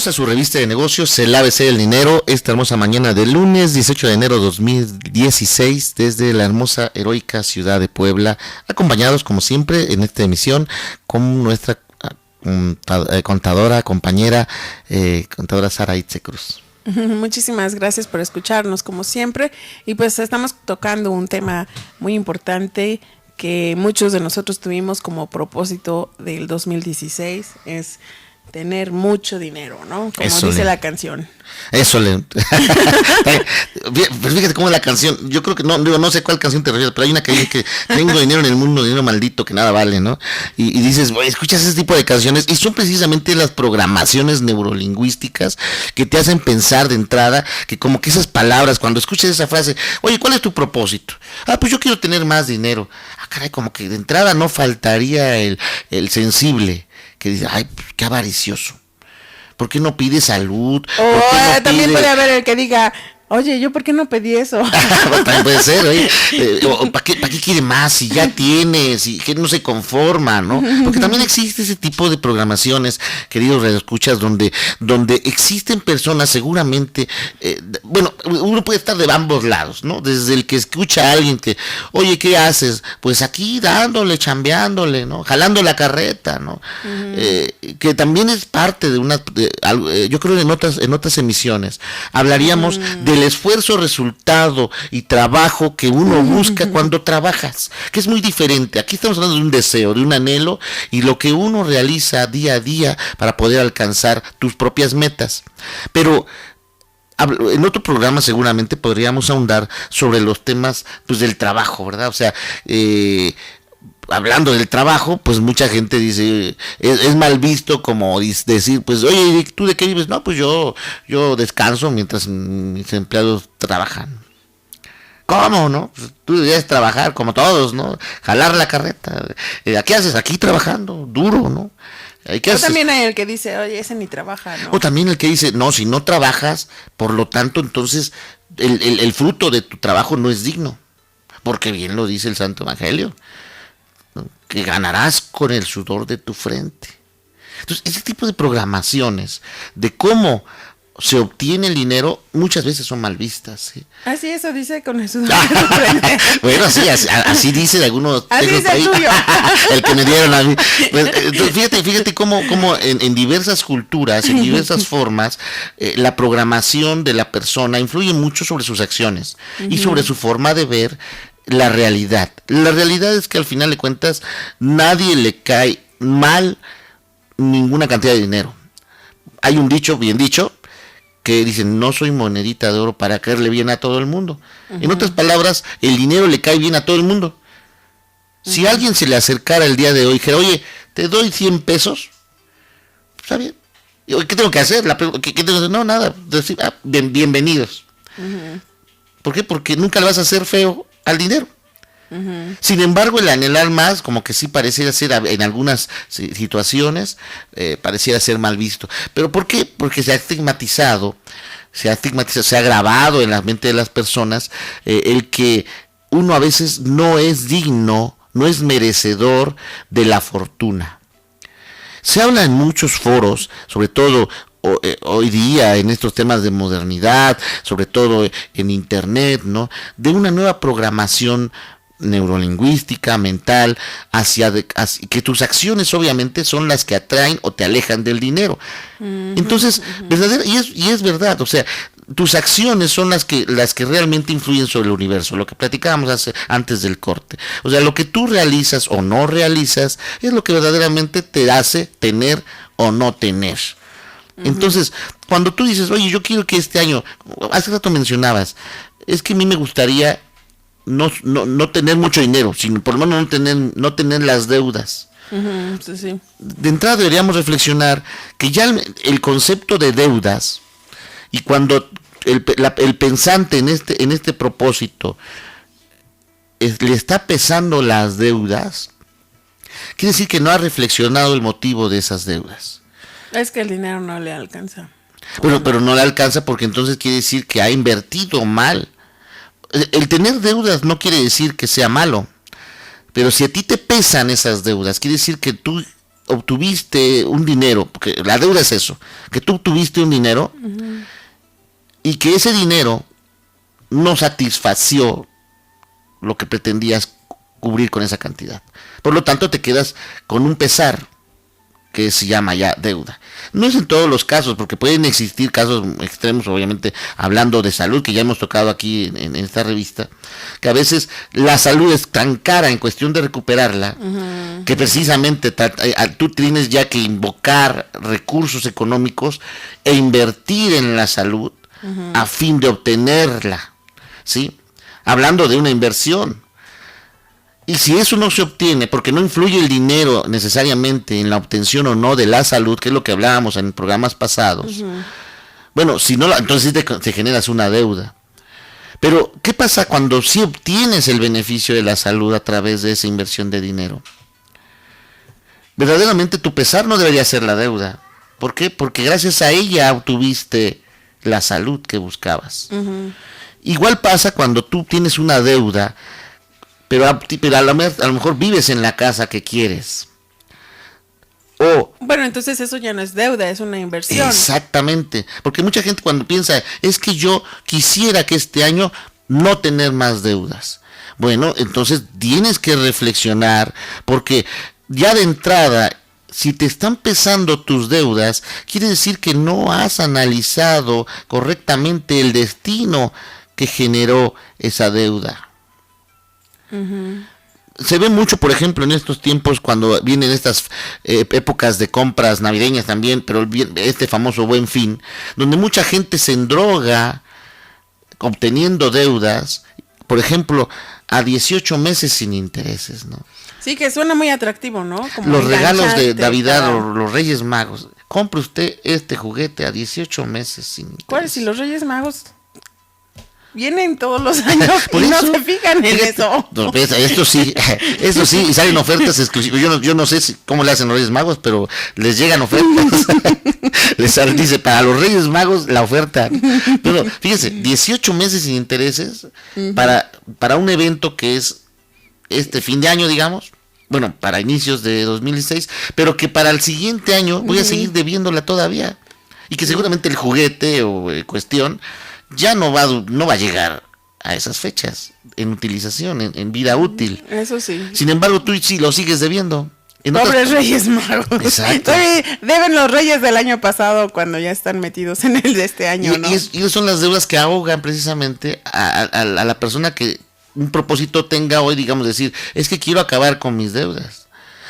Bienvenidos a su revista de negocios, el ABC del dinero, esta hermosa mañana de lunes 18 de enero de 2016 desde la hermosa, heroica ciudad de Puebla, acompañados como siempre en esta emisión con nuestra contadora, compañera, contadora Sara Itze Cruz. Muchísimas gracias por escucharnos como siempre, y pues estamos tocando un tema muy importante que muchos de nosotros tuvimos como propósito del 2016, es tener mucho dinero, ¿no? Como Eso dice la canción. Eso le. Pero fíjate cómo es la canción. Yo creo que no sé cuál canción te refieres, pero hay una que dice que tengo dinero en el mundo, dinero maldito que nada vale, ¿no? Y dices, güey, escuchas ese tipo de canciones y son precisamente las programaciones neurolingüísticas que te hacen pensar de entrada que como que esas palabras, cuando escuchas esa frase, oye, ¿cuál es tu propósito? Ah, pues yo quiero tener más dinero. Ah, caray, como que de entrada no faltaría el sensible que dice, ay, qué avaricioso. ¿Por qué no pide salud? No también puede haber el que diga, oye, ¿yo por qué no pedí eso? También puede ser, oye, ¿para qué quiere más si ya tienes y que no se conforma, ¿no? Porque también existe ese tipo de programaciones, queridos radioescuchas, donde existen personas seguramente, bueno, uno puede estar de ambos lados, ¿no? Desde el que escucha a alguien que, oye, ¿qué haces? Pues aquí dándole, chambeándole, ¿no? Jalando la carreta, ¿no? Que también es parte de yo creo en otras emisiones hablaríamos del esfuerzo, resultado y trabajo que uno busca cuando trabajas, que es muy diferente. Aquí estamos hablando de un deseo, de un anhelo y lo que uno realiza día a día para poder alcanzar tus propias metas. Pero en otro programa seguramente podríamos ahondar sobre los temas pues del trabajo, ¿verdad? O sea, hablando del trabajo, pues mucha gente dice, es mal visto como decir, pues, oye, ¿tú de qué vives? No, pues yo descanso mientras mis empleados trabajan. ¿Cómo, no? Pues tú deberías trabajar como todos, ¿no? Jalar la carreta. ¿Qué haces? Aquí trabajando, duro, ¿no? O también hay el que dice, oye, ese ni trabaja, ¿no? O también el que dice, no, si no trabajas, por lo tanto, entonces, el fruto de tu trabajo no es digno. Porque bien lo dice el Santo Evangelio, que ganarás con el sudor de tu frente. Entonces, ese tipo de programaciones de cómo se obtiene el dinero muchas veces son mal vistas, ¿sí? Así eso dice con el sudor de tu frente. Bueno, sí, así dice de algunos. Así dice el tuyo. El que me dieron a mí. Pues, fíjate cómo en diversas culturas, en diversas formas, la programación de la persona influye mucho sobre sus acciones y sobre su forma de ver la realidad. La realidad es que al final de cuentas nadie le cae mal ninguna cantidad de dinero. Hay un dicho, bien dicho, que dicen, no soy monedita de oro para caerle bien a todo el mundo. En otras palabras, el dinero le cae bien a todo el mundo. Si alguien se le acercara el día de hoy y dijera, oye, te doy 100 pesos, está bien. ¿Qué tengo que hacer? ¿Qué tengo que hacer? No, nada. Decir, bienvenidos. ¿Por qué? Porque nunca le vas a hacer feo al dinero. Sin embargo, el anhelar más, como que sí pareciera ser en algunas situaciones, pareciera ser mal visto. ¿Pero por qué? Porque se ha estigmatizado, se ha grabado en la mente de las personas el que uno a veces no es digno, no es merecedor de la fortuna. Se habla en muchos foros, sobre todo hoy día en estos temas de modernidad, sobre todo en internet, ¿no? De una nueva programación neurolingüística, mental, hacia que tus acciones obviamente son las que atraen o te alejan del dinero. Entonces, y es verdad, o sea, tus acciones son las que realmente influyen sobre el universo, lo que platicábamos antes del corte. O sea, lo que tú realizas o no realizas es lo que verdaderamente te hace tener o no tener. Entonces, cuando tú dices, oye, yo quiero que este año, hace rato mencionabas, es que a mí me gustaría no tener mucho dinero, sino por lo menos no tener las deudas. Sí. De entrada deberíamos reflexionar que ya el concepto de deudas, y cuando el pensante en este propósito le está pesando las deudas, quiere decir que no ha reflexionado el motivo de esas deudas. Es que el dinero no le alcanza. Pero no le alcanza porque entonces quiere decir que ha invertido mal. El tener deudas no quiere decir que sea malo, pero si a ti te pesan esas deudas, quiere decir que tú obtuviste un dinero, porque la deuda es eso, que tú obtuviste un dinero y que ese dinero no satisfació lo que pretendías cubrir con esa cantidad. Por lo tanto, te quedas con un pesar que se llama ya deuda. No es en todos los casos, porque pueden existir casos extremos, obviamente, hablando de salud, que ya hemos tocado aquí en esta revista, que a veces la salud es tan cara en cuestión de recuperarla, que precisamente tú tienes ya que invocar recursos económicos e invertir en la salud a fin de obtenerla, ¿sí? Hablando de una inversión. Y si eso no se obtiene, porque no influye el dinero necesariamente en la obtención o no de la salud, que es lo que hablábamos en programas pasados, bueno, si no, entonces te generas una deuda. Pero, ¿qué pasa cuando sí obtienes el beneficio de la salud a través de esa inversión de dinero? Verdaderamente tu pesar no debería ser la deuda. ¿Por qué? Porque gracias a ella obtuviste la salud que buscabas. Igual pasa cuando tú tienes una deuda, pero a lo mejor vives en la casa que quieres. Bueno, entonces eso ya no es deuda, es una inversión. Exactamente, porque mucha gente cuando piensa, es que yo quisiera que este año no tener más deudas. Bueno, entonces tienes que reflexionar, porque ya de entrada, si te están pesando tus deudas, quiere decir que no has analizado correctamente el destino que generó esa deuda. Se ve mucho, por ejemplo, en estos tiempos cuando vienen estas épocas de compras navideñas también, pero este famoso Buen Fin, donde mucha gente se endroga obteniendo deudas, por ejemplo, a 18 meses sin intereses, ¿no? Sí, que suena muy atractivo, ¿no? Como los regalos de Navidad o los Reyes Magos. Compre usted este juguete a 18 meses sin intereses. ¿Cuáles? Si los Reyes Magos vienen todos los años y no se fijan en eso. No, esto sí, y salen ofertas exclusivas. Yo no sé cómo le hacen los Reyes Magos, pero les llegan ofertas. Dice, para los Reyes Magos la oferta. Pero fíjense, 18 meses sin intereses para un evento que es este fin de año, digamos. Bueno, para inicios de 2016, pero que para el siguiente año voy a seguir debiéndola todavía. Y que seguramente el juguete o cuestión ya no va a llegar a esas fechas en utilización, en vida útil. Eso sí. Sin embargo, tú sí lo sigues debiendo. Pobres Reyes Magos. Exacto. Deben los Reyes del año pasado cuando ya están metidos en el de este año, ¿no? Y son las deudas que ahogan precisamente a la persona que un propósito tenga hoy, digamos, decir, es que quiero acabar con mis deudas.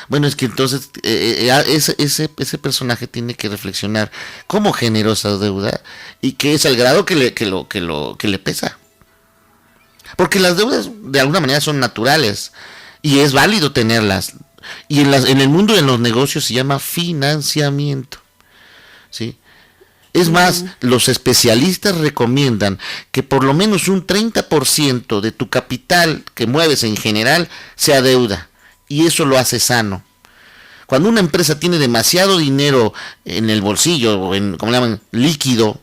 Bueno, es que entonces ese personaje tiene que reflexionar cómo generó esa deuda y qué es el grado que le pesa. Porque las deudas de alguna manera son naturales y es válido tenerlas. Y en el mundo de los negocios se llama financiamiento, ¿sí? Es más, los especialistas recomiendan que por lo menos un 30% de tu capital que mueves en general sea deuda. Y eso lo hace sano. Cuando una empresa tiene demasiado dinero en el bolsillo, o como le llaman, líquido,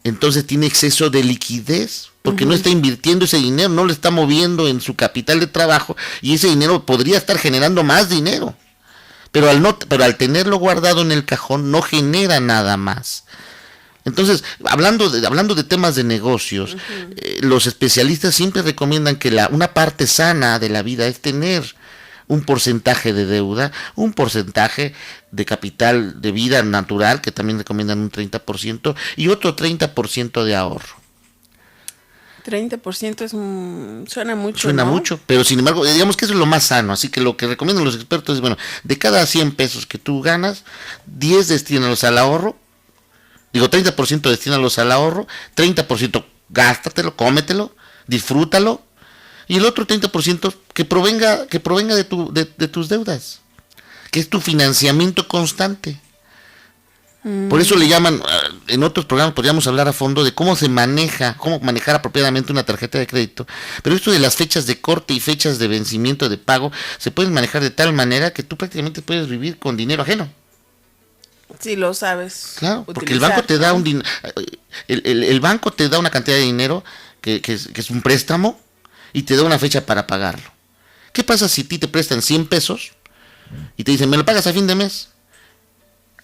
entonces tiene exceso de liquidez, porque no está invirtiendo ese dinero, no lo está moviendo en su capital de trabajo, y ese dinero podría estar generando más dinero. Pero al tenerlo guardado en el cajón no genera nada más. Entonces, hablando de temas de negocios, los especialistas siempre recomiendan que una parte sana de la vida es tener un porcentaje de deuda, un porcentaje de capital de vida natural, que también recomiendan un 30%, y otro 30% de ahorro. 30% suena mucho, Suena ¿no? mucho, pero sin embargo, digamos que eso es lo más sano, así que lo que recomiendan los expertos es, bueno, de cada 100 pesos que tú ganas, 10 destínalos al ahorro, 30% destínalos al ahorro, 30% gástatelo, cómetelo, disfrútalo, y el otro 30% que provenga de tus deudas, que es tu financiamiento constante. Por eso le llaman, en otros programas podríamos hablar a fondo de cómo manejar apropiadamente una tarjeta de crédito, pero esto de las fechas de corte y fechas de vencimiento de pago se pueden manejar de tal manera que tú prácticamente puedes vivir con dinero ajeno. Sí, lo sabes. Claro, porque el banco te da el banco te da una cantidad de dinero que es un préstamo y te da una fecha para pagarlo. ¿Qué pasa si a ti te prestan 100 pesos y te dicen, me lo pagas a fin de mes,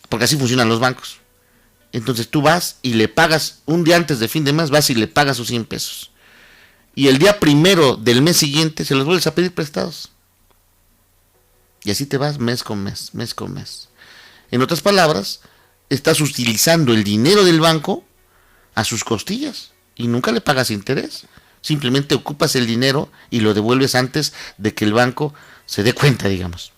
porque así funcionan los bancos. Entonces tú vas y le pagas un día antes de fin de mes, vas y le pagas sus 100 pesos. Y el día primero del mes siguiente se los vuelves a pedir prestados. Y así te vas mes con mes, mes con mes. En otras palabras, estás utilizando el dinero del banco a sus costillas y nunca le pagas interés. Simplemente ocupas el dinero y lo devuelves antes de que el banco se dé cuenta, digamos.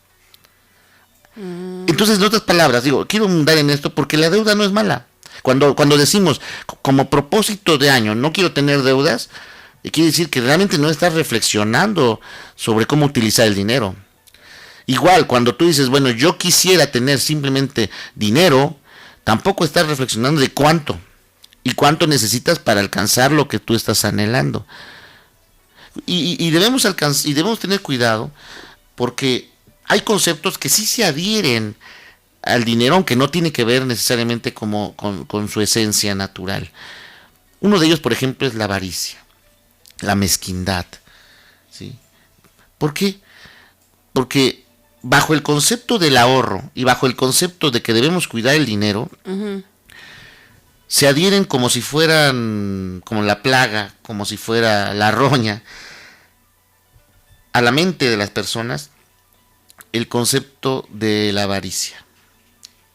Entonces, en otras palabras, quiero abundar en esto porque la deuda no es mala. Cuando decimos como propósito de año, no quiero tener deudas, quiere decir que realmente no estás reflexionando sobre cómo utilizar el dinero. Igual, cuando tú dices, bueno, yo quisiera tener simplemente dinero, tampoco estás reflexionando de cuánto y cuánto necesitas para alcanzar lo que tú estás anhelando. Y debemos tener cuidado porque hay conceptos que sí se adhieren al dinero, aunque no tiene que ver necesariamente con su esencia natural. Uno de ellos, por ejemplo, es la avaricia, la mezquindad, ¿sí? ¿Por qué? Porque bajo el concepto del ahorro y bajo el concepto de que debemos cuidar el dinero, se adhieren como si fueran como la plaga, como si fuera la roña, a la mente de las personas el concepto de la avaricia.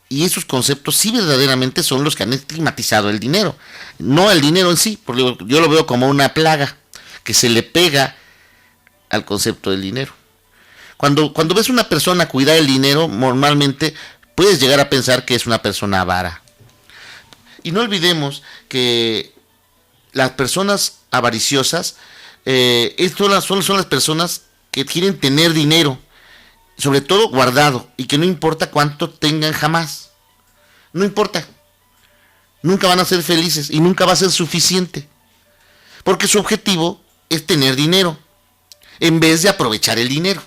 Y esos conceptos sí verdaderamente son los que han estigmatizado el dinero, no el dinero en sí, porque yo lo veo como una plaga que se le pega al concepto del dinero. Cuando ves una persona cuidar el dinero, normalmente puedes llegar a pensar que es una persona avara. Y no olvidemos que las personas avariciosas son las personas que quieren tener dinero, sobre todo guardado, y que no importa cuánto tengan jamás. No importa. Nunca van a ser felices y nunca va a ser suficiente. Porque su objetivo es tener dinero, en vez de aprovechar el dinero.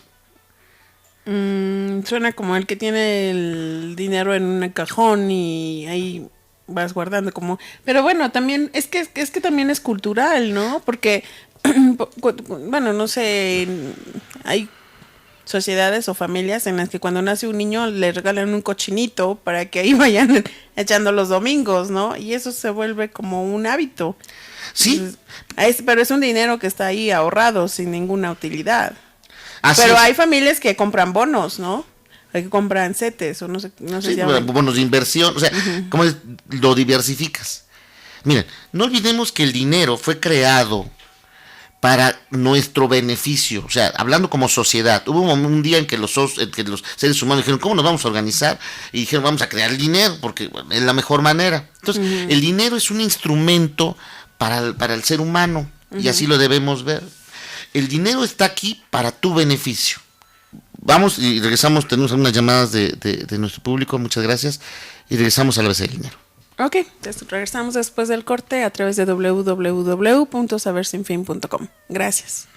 Suena como el que tiene el dinero en un cajón y ahí vas guardando como... Pero bueno, también es que también es cultural, ¿no? Porque, bueno, no sé, hay sociedades o familias en las que cuando nace un niño le regalan un cochinito para que ahí vayan echando los domingos, ¿no? Y eso se vuelve como un hábito. Sí. Pero es un dinero que está ahí ahorrado sin ninguna utilidad. Así pero es. hay familias que compran bonos, ¿no? Que compran CETES o no sé Sí, llama. bonos de inversión, o sea, ¿cómo lo diversificas? Miren, no olvidemos que el dinero fue creado para nuestro beneficio, o sea, hablando como sociedad. Hubo un día en que los seres humanos dijeron, ¿cómo nos vamos a organizar? Y dijeron, vamos a crear el dinero, porque bueno, es la mejor manera. Entonces, el dinero es un instrumento para el ser humano, y así lo debemos ver. El dinero está aquí para tu beneficio. Vamos y regresamos, tenemos algunas llamadas de nuestro público, muchas gracias, y regresamos a la vez del dinero. Ok, regresamos después del corte a través de www.sabersinfin.com. Gracias.